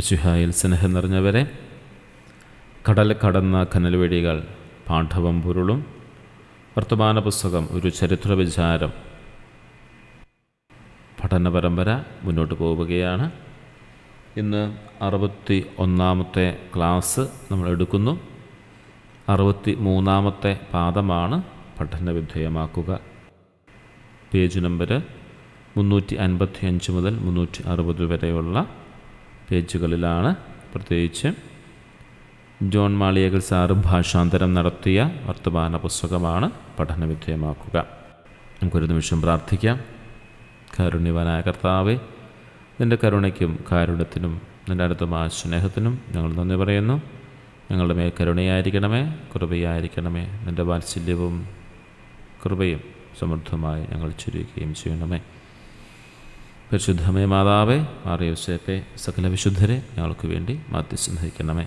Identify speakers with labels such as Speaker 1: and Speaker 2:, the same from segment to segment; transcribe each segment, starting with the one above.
Speaker 1: മിശിഹായിൽ സ്നേഹം നിറഞ്ഞവരെ, കടൽ കടന്ന കനൽ വഴികൾ പാണ്ഡവം പൊരുളും വർത്തമാന പുസ്തകം ഒരു ചരിത്ര വിചാരം പഠന പരമ്പര മുന്നോട്ട് പോവുകയാണ്. ഇന്ന് 61-ാമത്തെ ക്ലാസ് നമ്മൾ എടുക്കുന്നു. 63-ാമത്തെ പാദമാണ് പഠന വിധേയമാക്കുക. പേജ് നമ്പർ 355 മുതൽ 360 വരെയുള്ള പേജുകളിലാണ്. പ്രത്യേകിച്ച് ജോൺ മാളിയേക്കൽ സാറ് ഭാഷാന്തരം നടത്തിയ വർത്തമാന പുസ്തകമാണ് പഠന വിധേയമാക്കുക. നമുക്കൊരു നിമിഷം പ്രാർത്ഥിക്കാം. കാരുണ്യവാനായ കർത്താവേ, നിൻ്റെ കരുണയ്ക്കും കാരുണ്യത്തിനും നിൻ്റെ അടുത്തമായ സ്നേഹത്തിനും ഞങ്ങൾ നന്ദി പറയുന്നു. ഞങ്ങളുടെ മേൽ കരുണയായിരിക്കണമേ, കൃപയായിരിക്കണമേ. നിൻ്റെ വാത്സല്യവും കൃപയും സമൃദ്ധമായി ഞങ്ങൾ ചുരുക്കുകയും ചെയ്യണമേ. പരിശുദ്ധമേ മാതാവേ, മാറിയോസേപ്പേ, സകല വിശുദ്ധരെ ഞങ്ങൾക്ക് വേണ്ടി മാധ്യസ്ഥം വഹിക്കണമേ.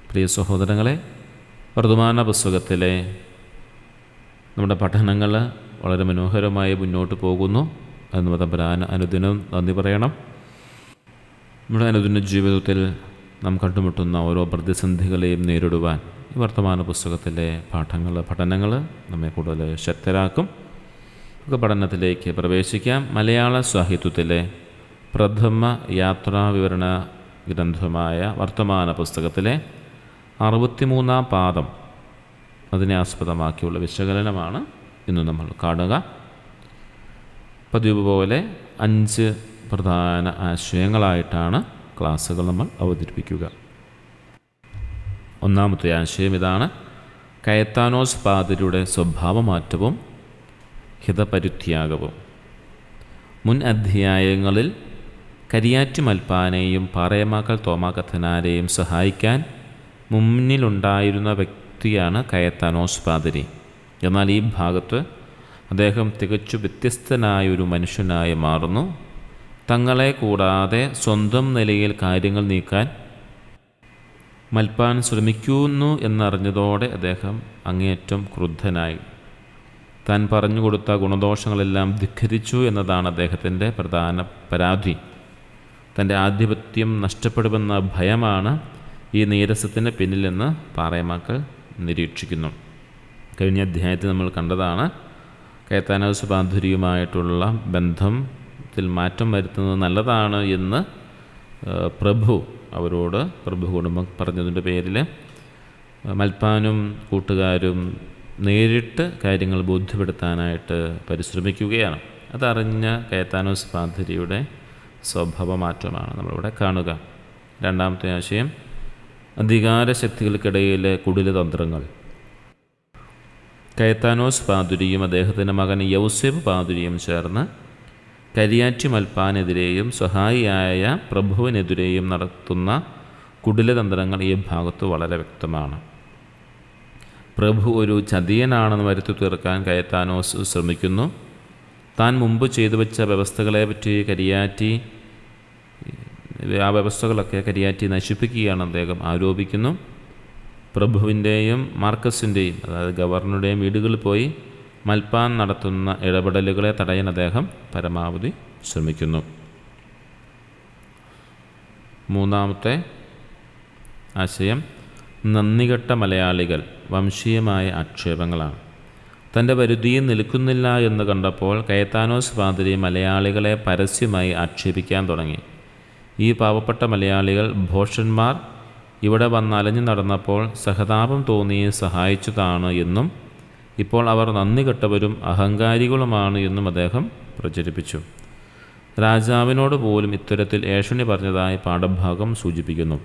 Speaker 1: പ്രിയ സഹോദരങ്ങളെ, വർത്തമാന പുസ്തകത്തിലെ നമ്മുടെ പഠനങ്ങൾ വളരെ മനോഹരമായി മുന്നോട്ട് പോകുന്നു. എന്ന് തമ്പുരാൻ അനുദിനം നന്ദി പറയണം. നമ്മുടെ അനുദിന ജീവിതത്തിൽ നാം കണ്ടുമുട്ടുന്ന ഓരോ പ്രതിസന്ധികളെയും നേരിടുവാൻ ഈ വർത്തമാന പുസ്തകത്തിലെ പഠനങ്ങൾ നമ്മെ കൂടുതൽ ശക്തരാക്കും. നമുക്ക് പഠനത്തിലേക്ക് പ്രവേശിക്കാം. മലയാള സാഹിത്യത്തിലെ പ്രഥമ യാത്രാവിവരണ ഗ്രന്ഥമായ വർത്തമാന പുസ്തകത്തിലെ 63-ാം പാദം, അതിനെ ആസ്പദമാക്കിയുള്ള വിശകലനമാണ് ഇന്ന് നമ്മൾ കാണുക. പതിവ് പോലെ 5 പ്രധാന ആശയങ്ങളായിട്ടാണ് ക്ലാസ്സുകൾ നമ്മൾ അവതരിപ്പിക്കുക. ഒന്നാമത്തെ ആശയം ഇതാണ്: കയത്താനോസ് പാതിരിയുടെ സ്വഭാവമാറ്റവും ഹിതപരിത്യാഗവും. മുൻ അധ്യായങ്ങളിൽ കരിയാറ്റ് മൽപ്പാനെയും പാറേമാക്കൽ തോമാ കത്തനാരെയും സഹായിക്കാൻ മുന്നിലുണ്ടായിരുന്ന വ്യക്തിയാണ് കയത്താനോസ് പാതിരി. എന്നാൽ ഈ ഭാഗത്ത് അദ്ദേഹം തികച്ചു വ്യത്യസ്തനായൊരു മനുഷ്യനായി മാറുന്നു. തങ്ങളെ കൂടാതെ സ്വന്തം നിലയിൽ കാര്യങ്ങൾ നീക്കാൻ മൽപ്പാൻ ശ്രമിക്കുന്നു എന്നറിഞ്ഞതോടെ അദ്ദേഹം അങ്ങേയറ്റം ക്രുദ്ധനായി. താൻ പറഞ്ഞുകൊടുത്ത ഗുണദോഷങ്ങളെല്ലാം ധിക്കരിച്ചു എന്നതാണ് അദ്ദേഹത്തിൻ്റെ പ്രധാന പരാതി. തൻ്റെ ആധിപത്യം നഷ്ടപ്പെടുമെന്ന ഭയമാണ് ഈ നീരസത്തിന് പിന്നിലെന്ന് പാറേമാക്കൽ നിരീക്ഷിക്കുന്നു. കഴിഞ്ഞ അധ്യായത്തിൽ നമ്മൾ കണ്ടതാണ് കയത്താനോസ് പാതിരിയുമായിട്ടുള്ള ബന്ധത്തിൽ മാറ്റം വരുത്തുന്നത് നല്ലതാണ് എന്ന് പ്രഭു കുടുംബം പറഞ്ഞതിൻ്റെ പേരിൽ മൽപ്പാനും കൂട്ടുകാരും നേരിട്ട് കാര്യങ്ങൾ ബോധ്യപ്പെടുത്താനായിട്ട് പരിശ്രമിക്കുകയാണ്. അതറിഞ്ഞ കയത്താനോസ് പാതിരിയുടെ സ്വഭാവമാറ്റമാണ് നമ്മളിവിടെ കാണുക. രണ്ടാമത്തെ ആശയം: അധികാരശക്തികൾക്കിടയിലെ കുടിലതന്ത്രങ്ങൾ. കയത്താനോസ് പാതിരിയും അദ്ദേഹത്തിൻ്റെ മകൻ യൗസേപ്പ് പാതിരിയും ചേർന്ന് കരിയാറ്റ് മൽപ്പാനെതിരെയും സഹായിയായ പ്രഭുവിനെതിരെയും നടത്തുന്ന കുടിലതന്ത്രങ്ങൾ ഈ ഭാഗത്ത് വളരെ വ്യക്തമാണ്. പ്രഭു ഒരു ചതിയനാണെന്ന് വരുത്തി തീർക്കാൻ കയത്താനോസ് ശ്രമിക്കുന്നു. താൻ മുമ്പ് ചെയ്തു വെച്ച വ്യവസ്ഥകളെപ്പറ്റി ആ വ്യവസ്ഥകളൊക്കെ കരിയാറ്റി നശിപ്പിക്കുകയാണ് അദ്ദേഹം ആരോപിക്കുന്നു. പ്രഭുവിൻ്റെയും മാർക്കസിൻ്റെയും, അതായത് ഗവർണറുടെയും വീടുകളിൽ പോയി മൽപ്പാൻ നടത്തുന്ന ഇടപെടലുകളെ തടയാൻ അദ്ദേഹം പരമാവധി ശ്രമിക്കുന്നു. മൂന്നാമത്തെ ആശയം: നന്ദികെട്ട മലയാളികൾ. വംശീയമായ ആക്ഷേപങ്ങളാണ്. തൻ്റെ വരുതിയിൽ നിൽക്കുന്നില്ല എന്ന് കണ്ടപ്പോൾ കയത്താനോസ് പാതിരി മലയാളികളെ പരസ്യമായി ആക്ഷേപിക്കാൻ തുടങ്ങി. ഈ പാവപ്പെട്ട മലയാളികൾ ഭോഷന്മാർ ഇവിടെ വന്നലഞ്ഞു നടന്നപ്പോൾ സഹതാപം തോന്നി സഹായിച്ചതാണ് എന്നും ഇപ്പോൾ അവർ നന്ദി കെട്ടവരും അഹങ്കാരികളുമാണ് എന്നും അദ്ദേഹം പ്രചരിപ്പിച്ചു. രാജാവിനോട് പോലും ഇത്തരത്തിൽ ഏഷണി പറഞ്ഞതായി പാഠഭാഗം സൂചിപ്പിക്കുന്നു.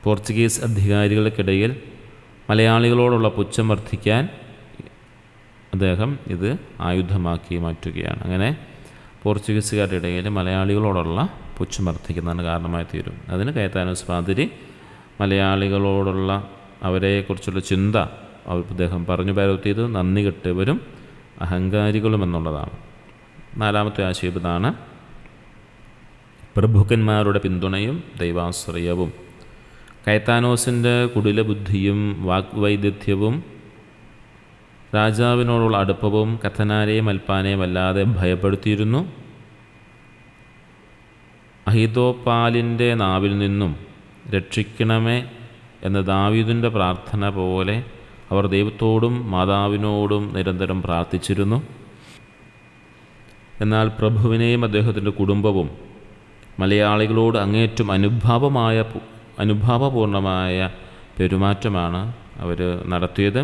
Speaker 1: പോർച്ചുഗീസ് അധികാരികൾക്കിടയിൽ മലയാളികളോടുള്ള പുച്ഛം വർദ്ധിക്കാൻ അദ്ദേഹം ഇത് ആയുധമാക്കി മാറ്റുകയാണ്. അങ്ങനെ പോർച്ചുഗീസുകാരുടെ ഇടയിൽ മലയാളികളോടുള്ള പുച്ഛം വർദ്ധിക്കുന്നതിന് കാരണമായി തീരും. അതിന് കയത്താനോസ് പാതിരി മലയാളികളോടുള്ള അവരെക്കുറിച്ചുള്ള ചിന്ത അദ്ദേഹം പറഞ്ഞു പരത്തിയത് നന്ദി കെട്ടവരും അഹങ്കാരികളും എന്നുള്ളതാണ്. നാലാമത്തെ ആശയം ഇതാണ്: പ്രഭുക്കന്മാരുടെ പിന്തുണയും ദൈവാശ്രയവും. കയത്താനോസിൻ്റെ കുടില ബുദ്ധിയും വാഗ്വൈദഗ്ധ്യവും രാജാവിനോടുള്ള അടുപ്പവും കത്തനാരെയും മൽപ്പാനെയും വല്ലാതെ ഭയപ്പെടുത്തിയിരുന്നു. അഹിതോപ്പാലിൻ്റെ നാവിൽ നിന്നും രക്ഷിക്കണമേ എന്ന ദാവീദിൻ്റെ പ്രാർത്ഥന പോലെ അവർ ദൈവത്തോടും മാതാവിനോടും നിരന്തരം പ്രാർത്ഥിച്ചിരുന്നു. എന്നാൽ പ്രഭുവിനെയും അദ്ദേഹത്തിൻ്റെ കുടുംബവും മലയാളികളോട് അങ്ങേറ്റം അനുഭാവപൂർണമായ പെരുമാറ്റമാണ് അവർ നടത്തിയത്.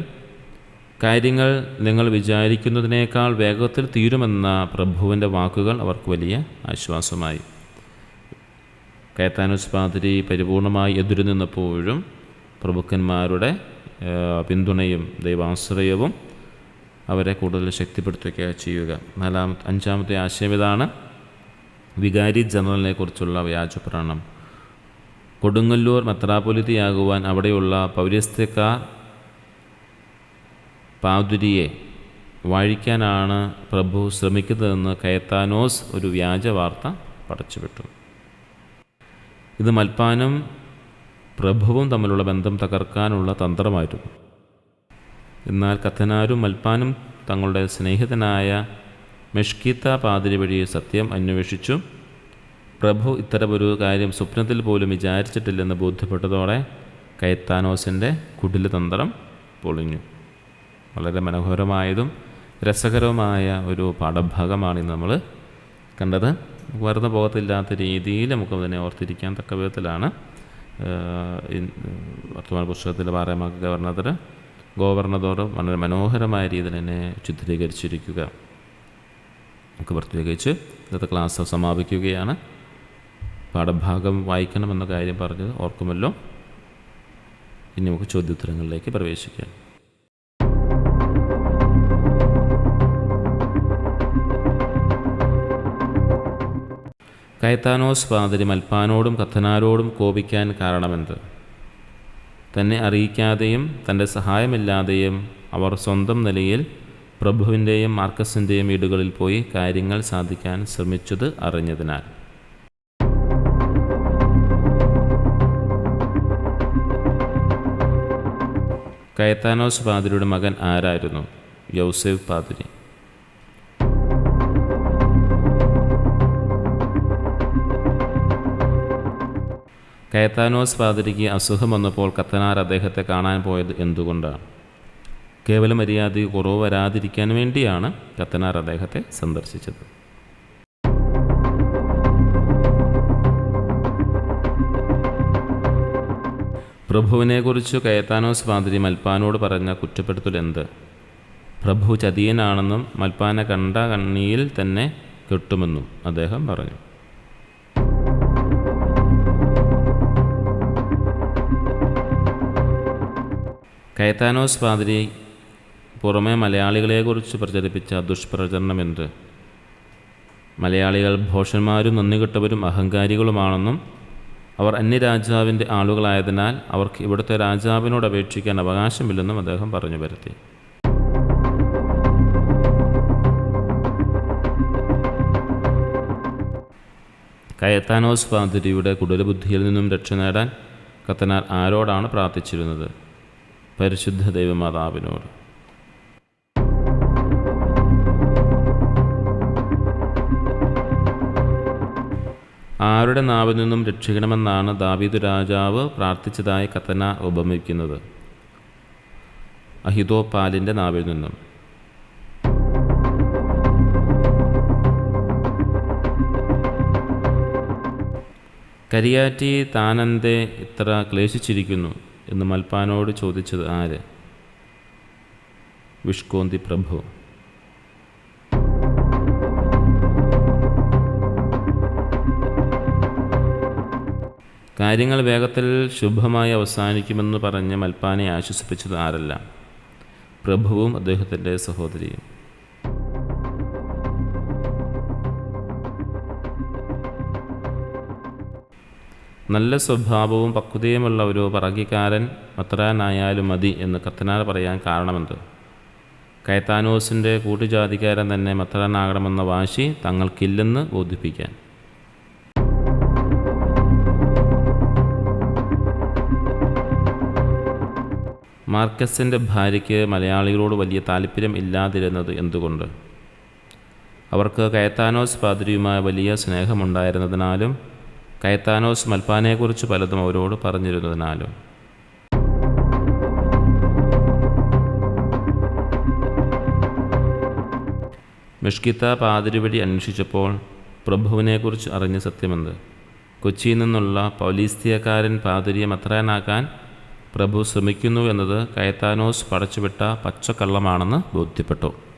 Speaker 1: കാര്യങ്ങൾ നിങ്ങൾ വിചാരിക്കുന്നതിനേക്കാൾ വേഗത്തിൽ തീരുമെന്ന പ്രഭുവിൻ്റെ വാക്കുകൾ അവർക്ക് വലിയ ആശ്വാസമായി. കയത്താനോസ് പാതിരി പരിപൂർണമായി എതിരു നിന്നപ്പോഴും പ്രഭുക്കന്മാരുടെ പിന്തുണയും ദൈവാശ്രയവും അവരെ കൂടുതൽ ശക്തിപ്പെടുത്തുകയാണ് ചെയ്യുക. അഞ്ചാമത്തെ ആശയം ഇതാണ്: വികാരി ജനറലിനെ കുറിച്ചുള്ള വ്യാജപ്രാണം. കൊടുങ്ങല്ലൂർ മെത്രാപ്പൊലീത്തയാകുവാൻ അവിടെയുള്ള പൗരസ്ത്യക്കാർ പാതിരിയെ വാഴിക്കാനാണ് പ്രഭു ശ്രമിക്കുന്നതെന്ന് കയത്താനോസ് ഒരു വ്യാജ വാർത്ത പടച്ചുവിട്ടു. ഇത് മൽപ്പാനും പ്രഭുവും തമ്മിലുള്ള ബന്ധം തകർക്കാനുള്ള തന്ത്രമായിരുന്നു. എന്നാൽ കത്തനാരും മൽപ്പാനും തങ്ങളുടെ സ്നേഹിതനായ മെഷ്കീത്ത പാതിരി വഴി സത്യം അന്വേഷിച്ചു. പ്രഭു ഇത്തരമൊരു കാര്യം സ്വപ്നത്തിൽ പോലും വിചാരിച്ചിട്ടില്ലെന്ന് ബോധ്യപ്പെട്ടതോടെ കയത്താനോസിൻ്റെ കുടിലതന്ത്രം പൊളിഞ്ഞു. വളരെ മനോഹരമായതും രസകരവുമായ ഒരു പാഠഭാഗമാണ് ഇന്ന് നമ്മൾ കണ്ടത്. മറന്നു പോകത്തില്ലാത്ത രീതിയിൽ നമുക്ക് അതിനെ ഓർത്തിരിക്കാൻ തക്ക വിധത്തിലാണ് വർത്തമാന പുസ്തകത്തിലെ പാറയമാക്ക ഗവർണർ വളരെ മനോഹരമായ രീതിയിൽ തന്നെ ചിത്രീകരിച്ചിരിക്കുക. നമുക്ക് പ്രത്യേകിച്ച് ഇന്നത്തെ ക്ലാസ് സമാപിക്കുകയാണ്. പാഠഭാഗം വായിക്കണമെന്ന കാര്യം പറഞ്ഞത് ഓർക്കുമല്ലോ. ഇനി നമുക്ക് ചോദ്യോത്തരങ്ങളിലേക്ക് പ്രവേശിക്കാം. കയത്താനോസ് പാതിരി മൽപ്പാനോടും കത്തനാരോടും കോപിക്കാൻ കാരണമെന്ത്? തന്നെ അറിയിക്കാതെയും തൻ്റെ സഹായമില്ലാതെയും അവർ സ്വന്തം നിലയിൽ പ്രഭുവിൻ്റെയും മാർക്കസിൻ്റെയും വീടുകളിൽ പോയി കാര്യങ്ങൾ സാധിക്കാൻ ശ്രമിച്ചത് അറിഞ്ഞതിനാൽ. കയത്താനോസ് പാതിരിയുടെ മകൻ ആരായിരുന്നു? യൗസേഫ് പാതിരി. കയത്താനോസ് പാതിരിക്ക് അസുഖം വന്നപ്പോൾ കത്തനാർ അദ്ദേഹത്തെ കാണാൻ പോയത് എന്തുകൊണ്ടാണ്? കേവലം മര്യാദയ്ക്ക് കുറവ് വരാതിരിക്കാൻ വേണ്ടിയാണ് കത്തനാർ അദ്ദേഹത്തെ സന്ദർശിച്ചത്. പ്രഭുവിനെക്കുറിച്ച് കയത്താനോസ് പാതിരി മൽപ്പാനോട് പറഞ്ഞ കുറ്റപ്പെടുത്തൽ എന്ത്? പ്രഭു ചതിയനാണെന്നും മൽപ്പാനെ കണ്ട കണ്ണിയിൽ തന്നെ കെട്ടുമെന്നും അദ്ദേഹം പറഞ്ഞു. കയത്താനോസ് പാതിരി പുറമെ മലയാളികളെക്കുറിച്ച് പ്രചരിപ്പിച്ച ദുഷ്പ്രചരണം എന്ത്? മലയാളികൾ ഭോഷന്മാരും നന്ദികെട്ടവരും അഹങ്കാരികളുമാണെന്നും അവർ അന്യരാജാവിൻ്റെ ആളുകളായതിനാൽ അവർക്ക് ഇവിടുത്തെ രാജാവിനോട് അപേക്ഷിക്കാൻ അവകാശമില്ലെന്നും അദ്ദേഹം പറഞ്ഞു വരുത്തി. കയത്താനോസ് പാതിരിയുടെ കുടിലബുദ്ധിയിൽ നിന്നും രക്ഷ നേടാൻ കത്തനാർ ആരോടാണ് പ്രാർത്ഥിച്ചിരുന്നത്? പരിശുദ്ധ ദൈവമാതാവിനോട്. ആരുടെ നാവിൽ നിന്നും രക്ഷിക്കണമെന്നാണ് ദാവീദ് രാജാവ് പ്രാർത്ഥിച്ചതായി കത്തനാർ ഉപമിക്കുന്നത്? അഹിതോപ്പാലിൻ്റെ നാവിൽ നിന്നും. കരിയാറ്റി താനെന്തേ ഇത്ര ക്ലേശിച്ചിരിക്കുന്നു എന്ന് മൽപ്പാനോട് ചോദിച്ചത് ആര്? വിഷ്കോന്തി പ്രഭു. കാര്യങ്ങൾ വേഗത്തിൽ ശുഭമായി അവസാനിക്കുമെന്ന് പറഞ്ഞ് മൽപ്പാനെ ആശ്വസിപ്പിച്ചത് ആരല്ല? പ്രഭുവും അദ്ദേഹത്തിൻ്റെ സഹോദരിയും. നല്ല സ്വഭാവവും പക്വതയുമുള്ള ഒരു പറകിക്കാരൻ മത്രാനായാലും മതി എന്ന് കത്തനാർ പറയാൻ കാരണമെന്ത്? കയത്താനോസിൻ്റെ കൂട്ടുജാതിക്കാരൻ തന്നെ മത്രാനാകണമെന്ന വാശി തങ്ങൾക്കില്ലെന്ന് ബോധിപ്പിക്കാൻ. മാർക്കസിൻ്റെ ഭാര്യയ്ക്ക് മലയാളികളോട് വലിയ താല്പര്യം ഇല്ലാതിരുന്നത് എന്തുകൊണ്ട്? അവർക്ക് കയത്താനോസ് പാതിരിയുമായി വലിയ സ്നേഹമുണ്ടായിരുന്നതിനാലും കയത്താനോസ് മൽപ്പാനെക്കുറിച്ച് പലതും അവരോട് പറഞ്ഞിരുന്നതിനാലും. മെഷ്കിത്ത പാതിരി വഴി അന്വേഷിച്ചപ്പോൾ പ്രഭുവിനെക്കുറിച്ച് അറിഞ്ഞ സത്യമെന്ത്? കൊച്ചിയിൽ നിന്നുള്ള പൗലീസ്തീയക്കാരൻ പാതിരിയെ മെത്രാനാക്കാൻ പ്രഭു ശ്രമിക്കുന്നു എന്നത് കയത്താനോസ് പടച്ചുവിട്ട പച്ചക്കള്ളമാണെന്ന് ബോധ്യപ്പെട്ടു.